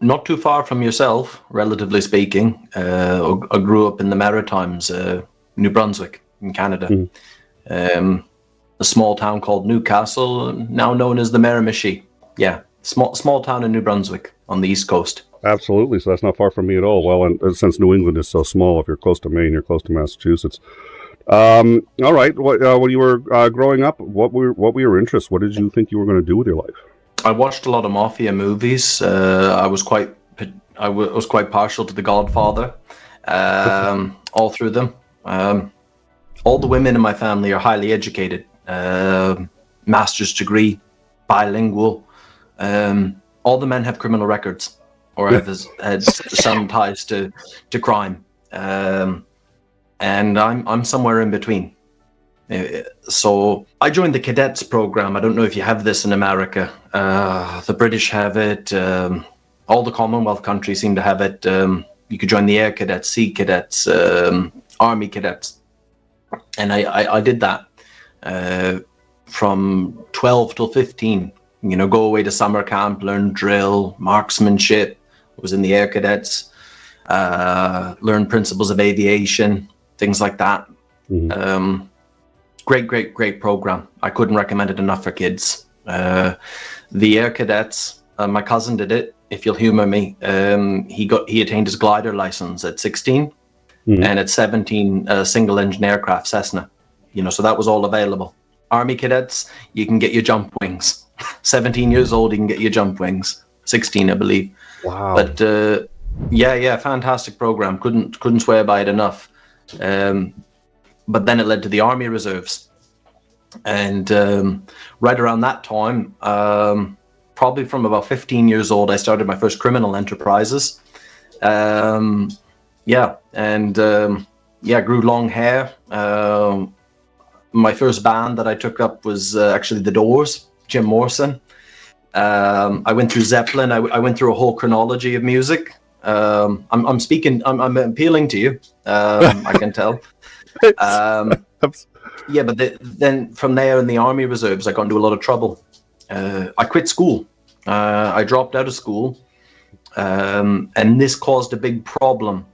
not too far from yourself, relatively speaking. I grew up in the Maritimes, New Brunswick, in Canada. A small town called Newcastle, now known as the Miramichi. Yeah, small town in New Brunswick on the East Coast. Absolutely. So that's not far from me at all. Well, and since New England is so small, if you're close to Maine, you're close to Massachusetts. All right. When you were growing up, what were your interests? What did you think you were going to do with your life? I watched a lot of mafia movies. I was quite partial to The Godfather, all through them. All the women in my family are highly educated, master's degree, bilingual. All the men have criminal records, or have had some ties to crime, and I'm somewhere in between. So I joined the cadets program. I don't know if you have this in America. The British have it. All the Commonwealth countries seem to have it. You could join the Air Cadets, Sea Cadets, Army Cadets. And I did that from 12 till 15. Go away to summer camp, learn drill, marksmanship. I was in the Air Cadets, learn principles of aviation, things like that. Great program. I couldn't recommend it enough for kids. The Air Cadets, my cousin did it, if you'll humor me. He attained his glider license at 16, and at 17, a single engine aircraft, Cessna. So that was all available. Army Cadets, you can get your jump wings. 17 years old, you can get your jump wings. 16, I believe. Wow. But yeah, fantastic program. Couldn't swear by it enough. But then it led to the Army Reserves. And right around that time, probably from about 15 years old, I started my first criminal enterprises. Grew long hair. My first band that I took up was actually The Doors, Jim Morrison. I went through Zeppelin. I went through a whole chronology of music. I'm appealing to you. I can tell. But then from there in the Army Reserves, I got into a lot of trouble. I quit school. I dropped out of school, and this caused a big problem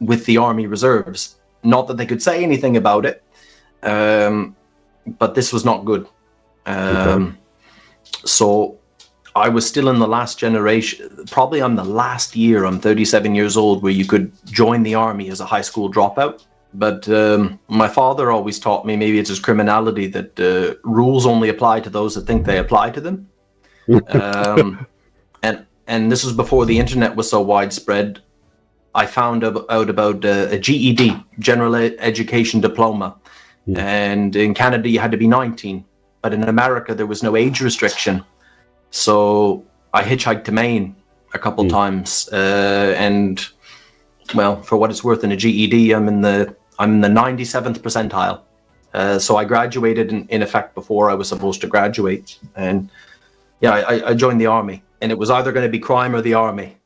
with the Army Reserves. Not that they could say anything about it, but this was not good. So I was still in the last generation. Probably I'm the last year. I'm 37 years old, where you could join the Army as a high school dropout. But my father always taught me, maybe it's his criminality, that rules only apply to those that think they apply to them. And this was before the internet was so widespread. I found out about a GED, General Education Diploma. And in Canada, you had to be 19. But in America, there was no age restriction. So I hitchhiked to Maine a couple times. And, well, for what it's worth, in a GED, I'm in the 97th percentile. So I graduated in effect before I was supposed to graduate. And yeah, I joined the Army, and it was either going to be crime or the Army.